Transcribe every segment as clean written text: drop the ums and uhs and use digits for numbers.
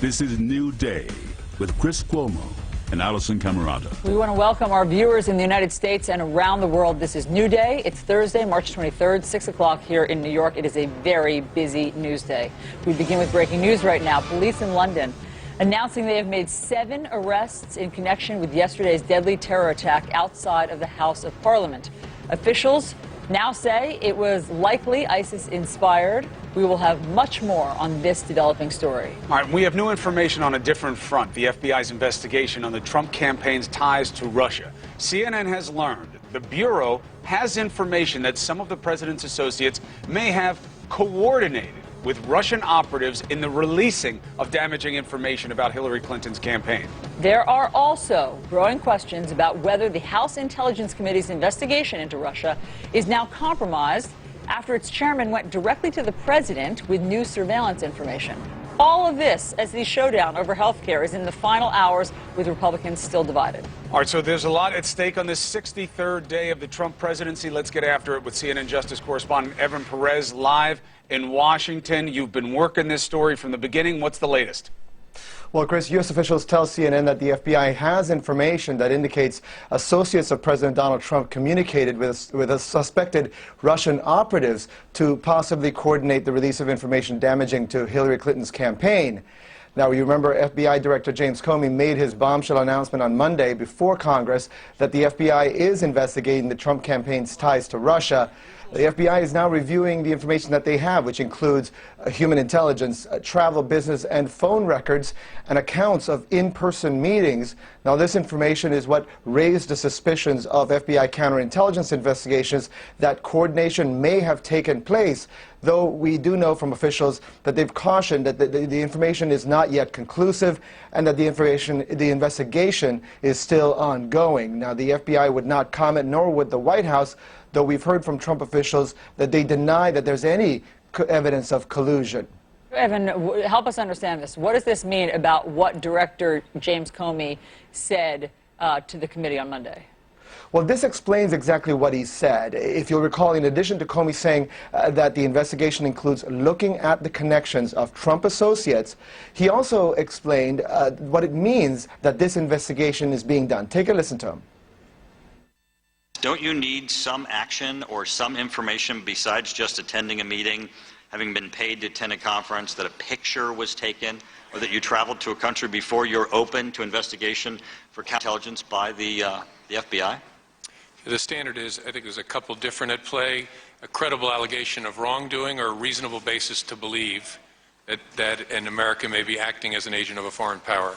This is New Day with Chris Cuomo and Allison Camerata. We want to welcome our viewers in the United States and around the world. This is New Day. It's Thursday, March 23rd, 6 o'clock here in New York. It is a very busy news day. We begin with breaking news right now. Police in London announcing they have made 7 arrests in connection with yesterday's deadly terror attack outside of the House of Parliament. Officials now say it was likely ISIS-inspired. We will have much more on this developing story. All right, we have new information on a different front, the FBI's investigation on the Trump campaign's ties to Russia. CNN has learned the Bureau has information that some of the president's associates may have coordinated with Russian operatives in the releasing of damaging information about Hillary Clinton's campaign. There are also growing questions about whether the House Intelligence Committee's investigation into Russia is now compromised after its chairman went directly to the president with new surveillance information. All of this as the showdown over health care is in the final hours with Republicans still divided. All right, so there's a lot at stake on this 63rd day of the Trump presidency. Let's get after it with CNN Justice correspondent Evan Perez live in Washington. You've been working this story from the beginning. What's the latest? Well, Chris, U.S. officials tell CNN that the FBI has information that indicates associates of President Donald Trump communicated with suspected Russian operatives to possibly coordinate the release of information damaging to Hillary Clinton's campaign. Now, you remember FBI Director James Comey made his bombshell announcement on Monday before Congress that the FBI is investigating the Trump campaign's ties to Russia. The FBI is now reviewing the information that they have, which includes human intelligence, travel, business, and phone records, and accounts of in-person meetings. Now, this information is what raised the suspicions of FBI counterintelligence investigations that coordination may have taken place, though we do know from officials that they've cautioned that the information is not yet conclusive and that the investigation is still ongoing. Now, the FBI would not comment, nor would the White House, though we've heard from Trump officials that they deny that there's any evidence of collusion. Evan, help us understand this. What does this mean about what Director James Comey said to the committee on Monday? Well, this explains exactly what he said. If you'll recall, in addition to Comey saying that the investigation includes looking at the connections of Trump associates, he also explained what it means that this investigation is being done. Take a listen to him. Don't you need some action or some information besides just attending a meeting, having been paid to attend a conference, that a picture was taken, or that you traveled to a country before you're open to investigation for intelligence by the FBI? The standard is, I think there's a couple different at play, a credible allegation of wrongdoing or a reasonable basis to believe that an American may be acting as an agent of a foreign power.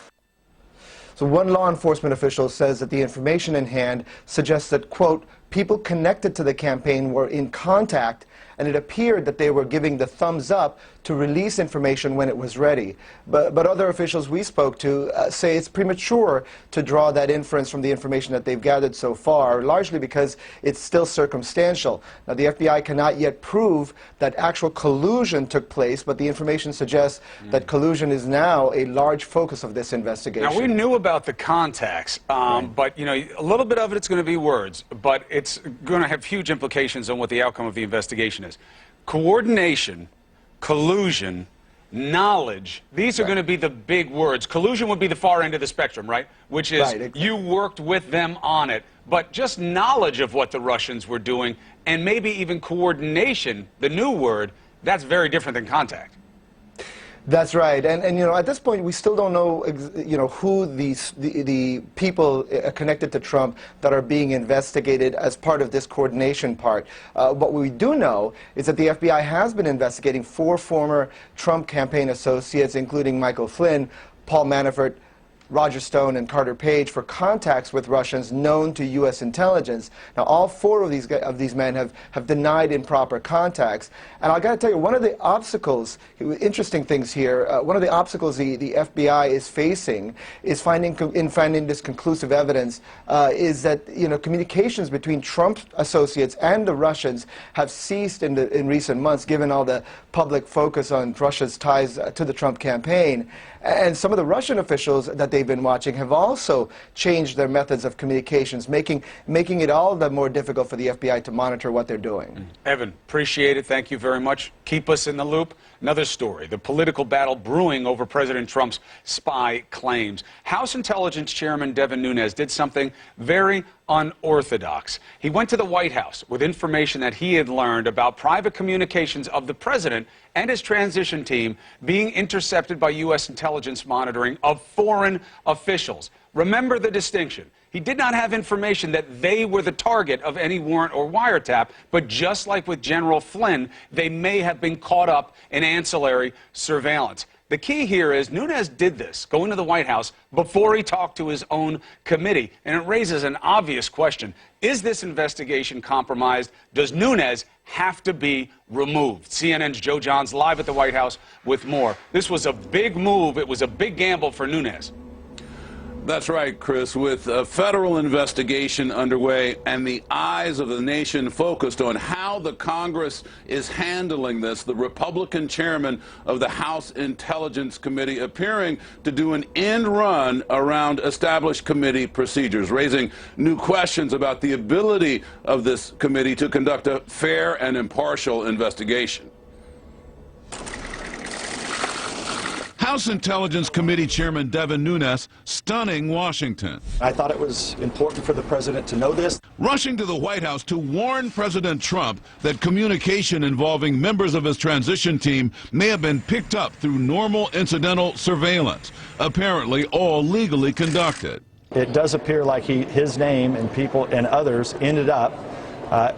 So one law enforcement official says that the information in hand suggests that, quote, people connected to the campaign were in contact, and it appeared that they were giving the thumbs up to release information when it was ready. But other officials we spoke to say it's premature to draw that inference from the information that they've gathered so far, largely because it's still circumstantial. Now, the FBI cannot yet prove that actual collusion took place, but the information suggests that collusion is now a large focus of this investigation. Now, we knew about the contacts, but, you know, a little bit of it's going to be words, but it's going to have huge implications on what the outcome of the investigation is. Coordination, collusion, knowledge, these are going to be the big words. Collusion would be the far end of the spectrum, right? Which is exactly. You worked with them on it. But just knowledge of what the Russians were doing, and maybe even coordination, the new word, that's very different than contact. That's right, and you know, at this point we still don't know who the people connected to Trump that are being investigated as part of this coordination part. What we do know is that the FBI has been investigating 4 former Trump campaign associates, including Michael Flynn, Paul Manafort, Roger Stone, and Carter Page, for contacts with Russians known to U.S. intelligence. Now, all 4 of these men have denied improper contacts. And I got to tell you, one of the obstacles, interesting things here, one of the obstacles the FBI is facing is finding this conclusive evidence is that communications between Trump associates and the Russians have ceased in recent months, given all the public focus on Russia's ties to the Trump campaign. And some of the Russian officials that they they've been watching have also changed their methods of communications, making it all the more difficult for the FBI to monitor what they're doing. Evan, appreciate it. Thank you very much. Keep us in the loop. Another story, the political battle brewing over President Trump's spy claims. House Intelligence Chairman Devin Nunes did something very unorthodox. He went to the White House with information that he had learned about private communications of the president and his transition team being intercepted by U.S. intelligence monitoring of foreign officials. Remember the distinction. He did not have information that they were the target of any warrant or wiretap, but just like with General Flynn, they may have been caught up in ancillary surveillance. The key here is Nunes did this, going to the White House, before he talked to his own committee. And it raises an obvious question. Is this investigation compromised? Does Nunes have to be removed? CNN's Joe Johns live at the White House with more. This was a big move. It was a big gamble for Nunes. That's right, Chris. With a federal investigation underway and the eyes of the nation focused on how the Congress is handling this, the Republican chairman of the House Intelligence Committee appearing to do an end run around established committee procedures, raising new questions about the ability of this committee to conduct a fair and impartial investigation. House Intelligence Committee Chairman Devin Nunes stunning Washington. I thought it was important for the president to know this. Rushing to the White House to warn President Trump that communication involving members of his transition team may have been picked up through normal incidental surveillance, apparently all legally conducted. It does appear like his name and people and others ended up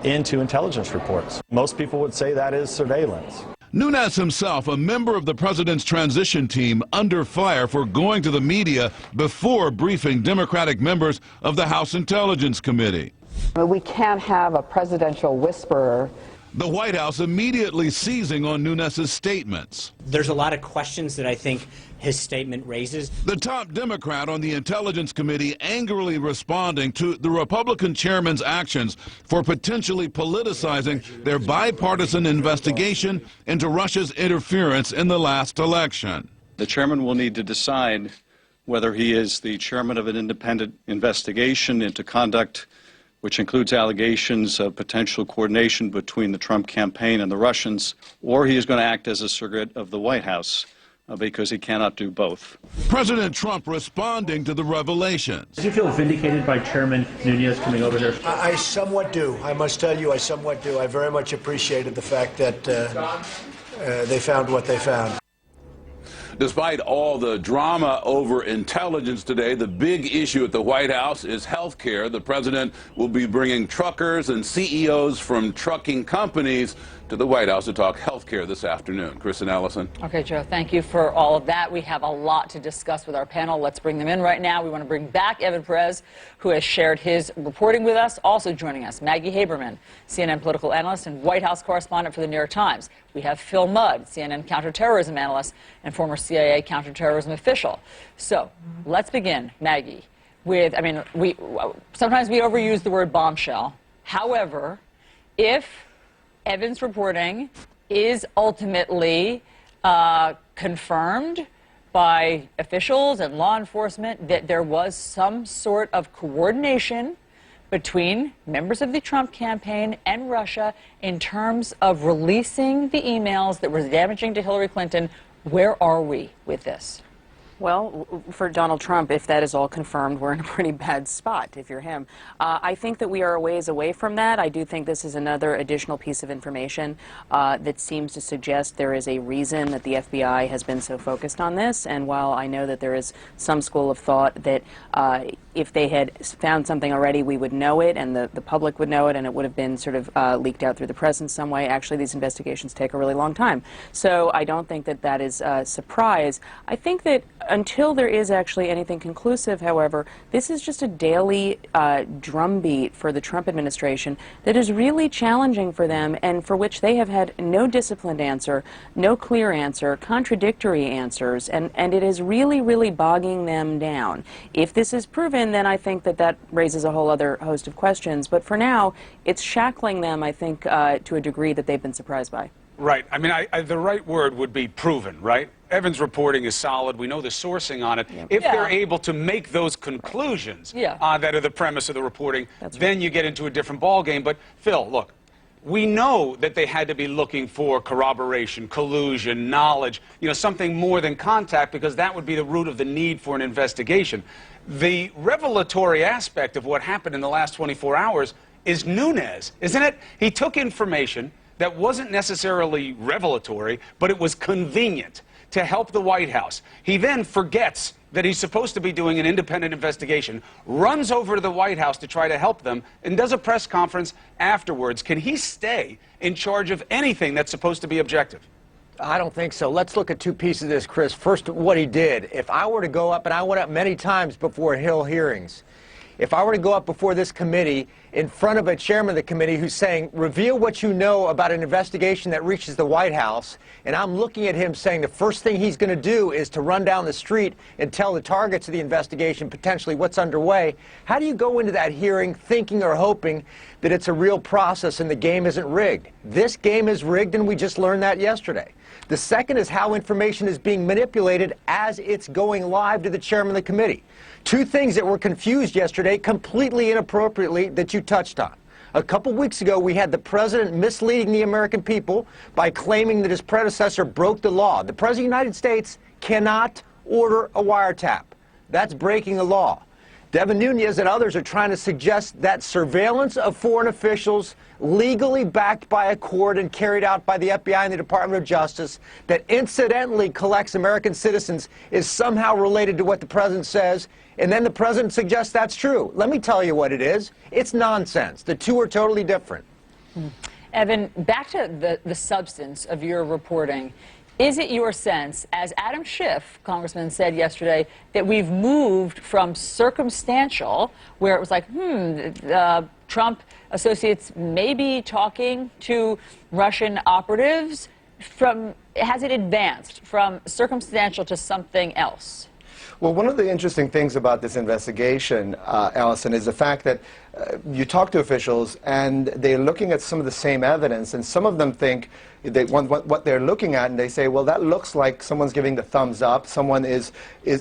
into intelligence reports. Most people would say that is surveillance. Nunes himself, a member of the president's transition team, under fire for going to the media before briefing Democratic members of the House Intelligence Committee. We can't have a presidential whisperer. The White House immediately seizing on Nunes' statements. There's a lot of questions that I think his statement raises. The top Democrat on the Intelligence Committee angrily responding to the Republican chairman's actions for potentially politicizing their bipartisan investigation into Russia's interference in the last election. The chairman will need to decide whether he is the chairman of an independent investigation into conduct which includes allegations of potential coordination between the Trump campaign and the Russians, or he is going to act as a surrogate of the White House, because he cannot do both. President Trump responding to the revelations. Do you feel vindicated by Chairman Nunes coming over here? I somewhat do. I must tell you, I somewhat do. I very much appreciated the fact that they found what they found. Despite all the drama over intelligence today, the big issue at the White House is health care. The president will be bringing truckers and CEOs from trucking companies to the White House to talk health care this afternoon. Chris and Allison. Okay, Joe, thank you for all of that. We have a lot to discuss with our panel. Let's bring them in right now. We want to bring back Evan Perez, who has shared his reporting with us. Also joining us, Maggie Haberman, CNN political analyst and White House correspondent for the New York Times. We have Phil Mudd, CNN counterterrorism analyst and former CIA counterterrorism official. So let's begin, Maggie, with, sometimes we overuse the word bombshell. However, if Evan's reporting is ultimately confirmed by officials and law enforcement that there was some sort of coordination between members of the Trump campaign and Russia in terms of releasing the emails that were damaging to Hillary Clinton, where are we with this? Well, for Donald Trump, if that is all confirmed, we're in a pretty bad spot, if you're him. I think that we are a ways away from that. I do think this is another additional piece of information that seems to suggest there is a reason that the FBI has been so focused on this. And while I know that there is some school of thought that if they had found something already, we would know it and the public would know it and it would have been sort of leaked out through the press in some way. Actually, these investigations take a really long time. So I don't think that that is a surprise. I think that until there is actually anything conclusive, however, this is just a daily drumbeat for the Trump administration that is really challenging for them and for which they have had no disciplined answer, no clear answer, contradictory answers, and it is really, really bogging them down. If this is proven, then I think that that raises a whole other host of questions. But for now, it's shackling them, I think, to a degree that they've been surprised by. Right. I mean, the right word would be proven, right? Evan's reporting is solid. We know the sourcing on it. If they're able to make those conclusions that are the premise of the reporting, then you get into a different ballgame. But, Phil, look, we know that they had to be looking for corroboration, collusion, knowledge, something more than contact, because that would be the root of the need for an investigation. The revelatory aspect of what happened in the last 24 hours is Nunes, isn't it? He took information that wasn't necessarily revelatory, but it was convenient to help the White House. He then forgets that he's supposed to be doing an independent investigation, runs over to the White House to try to help them, and does a press conference afterwards. Can he stay in charge of anything that's supposed to be objective? I don't think so. Let's look at two pieces of this, Chris. First, what he did. If I were to go up, and I went up many times before Hill hearings, if I were to go up before this committee in front of a chairman of the committee who's saying, reveal what you know about an investigation that reaches the White House, and I'm looking at him saying the first thing he's going to do is to run down the street and tell the targets of the investigation potentially what's underway, how do you go into that hearing thinking or hoping that it's a real process and the game isn't rigged? This game is rigged, and we just learned that yesterday. The second is how information is being manipulated as it's going live to the chairman of the committee. Two things that were confused yesterday completely inappropriately that you touched on. A couple weeks ago, we had the president misleading the American people by claiming that his predecessor broke the law. The president of the United States cannot order a wiretap. That's breaking the law. Devin Nunes and others are trying to suggest that surveillance of foreign officials legally backed by a court and carried out by the FBI and the Department of Justice that incidentally collects American citizens is somehow related to what the president says, and then the president suggests that's true. Let me tell you what it is. It's nonsense. The two are totally different. Evan, back to the substance of your reporting. Is it your sense, as Adam Schiff, Congressman, said yesterday, that we've moved from circumstantial, where it was like, Trump associates maybe talking to Russian operatives, has it advanced from circumstantial to something else? Well, one of the interesting things about this investigation, Allison, is the fact that you talk to officials and they're looking at some of the same evidence, and some of them think they want what they're looking at, and they say, well, that looks like someone's giving the thumbs up, someone is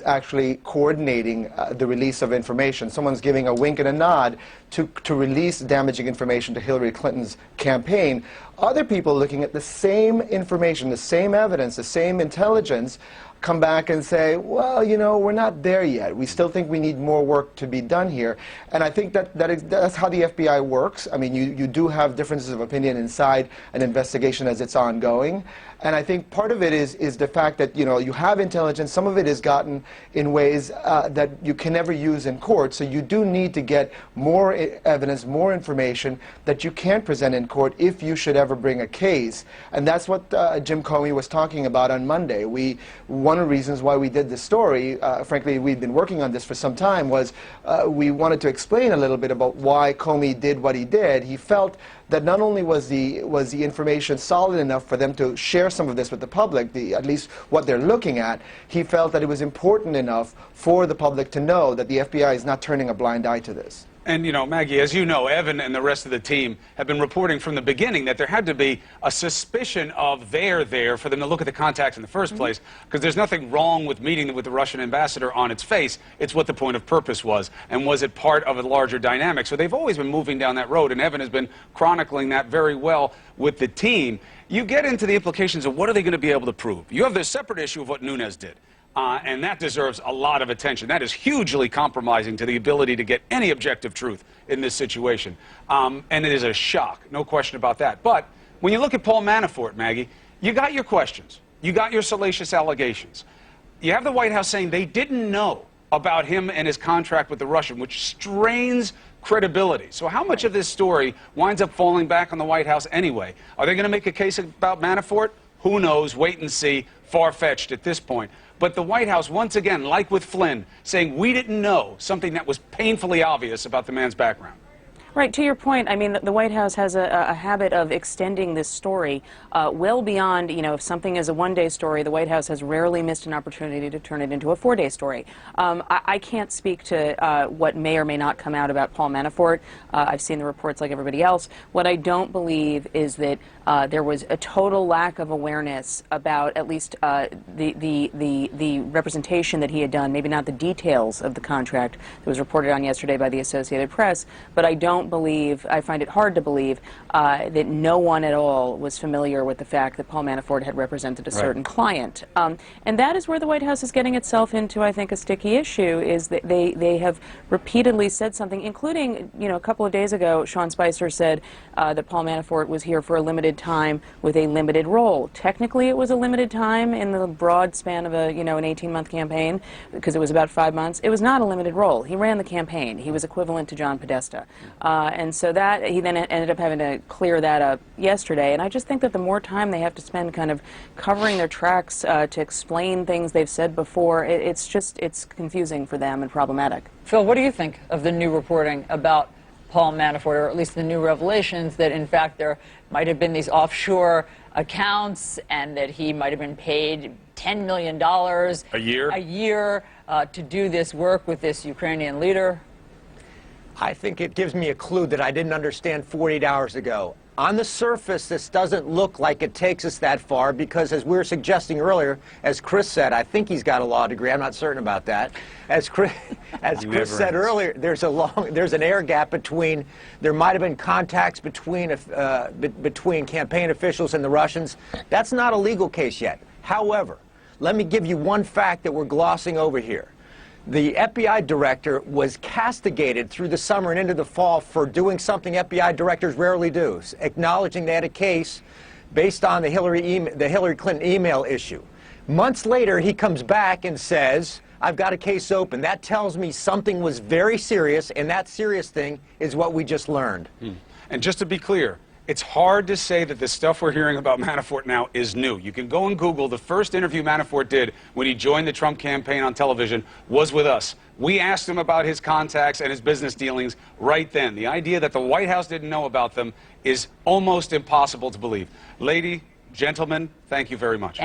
actually coordinating the release of information, someone's giving a wink and a nod to release damaging information to Hillary Clinton's campaign. Other people looking at the same information, the same evidence, the same intelligence, come back and say, well, we're not there yet. We still think we need more work to be done here. And I think that's how the FBI works. I mean, you do have differences of opinion inside an investigation as it's ongoing. And I think part of it is the fact that, you have intelligence. Some of it is gotten in ways that you can never use in court. So you do need to get more evidence, more information that you can present in court if you should ever bring a case. And that's what Jim Comey was talking about on Monday. One of the reasons why we did this story, frankly, we'd been working on this for some time, was we wanted to explain a little bit about why Comey did what he did. He felt that not only was the information solid enough for them to share some of this with the public, at least what they're looking at, he felt that it was important enough for the public to know that the FBI is not turning a blind eye to this. And, Maggie, as you know, Evan and the rest of the team have been reporting from the beginning that there had to be a suspicion of there for them to look at the contacts in the first place, because there's nothing wrong with meeting with the Russian ambassador on its face. It's what the point of purpose was, and was it part of a larger dynamic. So they've always been moving down that road, and Evan has been chronicling that very well with the team. You get into the implications of what are they going to be able to prove. You have this separate issue of what Nunes did. And that deserves a lot of attention. That is hugely compromising to the ability to get any objective truth in this situation. And it is a shock, no question about that. But when you look at Paul Manafort, Maggie, you got your questions. You got your salacious allegations. You have the White House saying they didn't know about him and his contract with the Russian, which strains credibility. So how much of this story winds up falling back on the White House anyway? Are they going to make a case about Manafort? Who knows? Wait and see. Far-fetched at this point. But the White House, once again, like with Flynn, saying we didn't know something that was painfully obvious about the man's background. Right, to your point, I mean, the White House has a habit of extending this story well beyond, if something is a one-day story, the White House has rarely missed an opportunity to turn it into a four-day story. I can't speak to what may or may not come out about Paul Manafort. I've seen the reports like everybody else. What I don't believe is that there was a total lack of awareness about at least the representation that he had done, maybe not the details of the contract that was reported on yesterday by the Associated Press, but I find it hard to believe that no one at all was familiar with the fact that Paul Manafort had represented a certain client. And that is where the White House is getting itself into, I think, a sticky issue, is that they have repeatedly said something, including, a couple of days ago, Sean Spicer said that Paul Manafort was here for a limited time with a limited role. Technically, it was a limited time in the broad span of an 18-month campaign, because it was about 5 months. It was not a limited role. He ran the campaign. He was equivalent to John Podesta. And so that he then ended up having to clear that up yesterday. And I just think that the more time they have to spend kind of covering their tracks to explain things they've said before, it's confusing for them and problematic. Phil, what do you think of the new reporting about Paul Manafort, or at least the new revelations that, in fact, there might have been these offshore accounts and that he might have been paid $10 million a year to do this work with this Ukrainian leader? I think it gives me a clue that I didn't understand 48 hours ago. On the surface, this doesn't look like it takes us that far because, as we were suggesting earlier, as Chris said, I think he's got a law degree. I'm not certain about that. As Chris said earlier, there's an air gap between. There might have been contacts between campaign officials and the Russians. That's not a legal case yet. However, let me give you one fact that we're glossing over here. The FBI director was castigated through the summer and into the fall for doing something FBI directors rarely do, acknowledging they had a case based on the Hillary Clinton email issue. Months later, he comes back and says, I've got a case open. That tells me something was very serious, and that serious thing is what we just learned. And just to be clear, it's hard to say that the stuff we're hearing about Manafort now is new. You can go and Google. The first interview Manafort did when he joined the Trump campaign on television was with us. We asked him about his contacts and his business dealings right then. The idea that the White House didn't know about them is almost impossible to believe. Lady, gentlemen, thank you very much.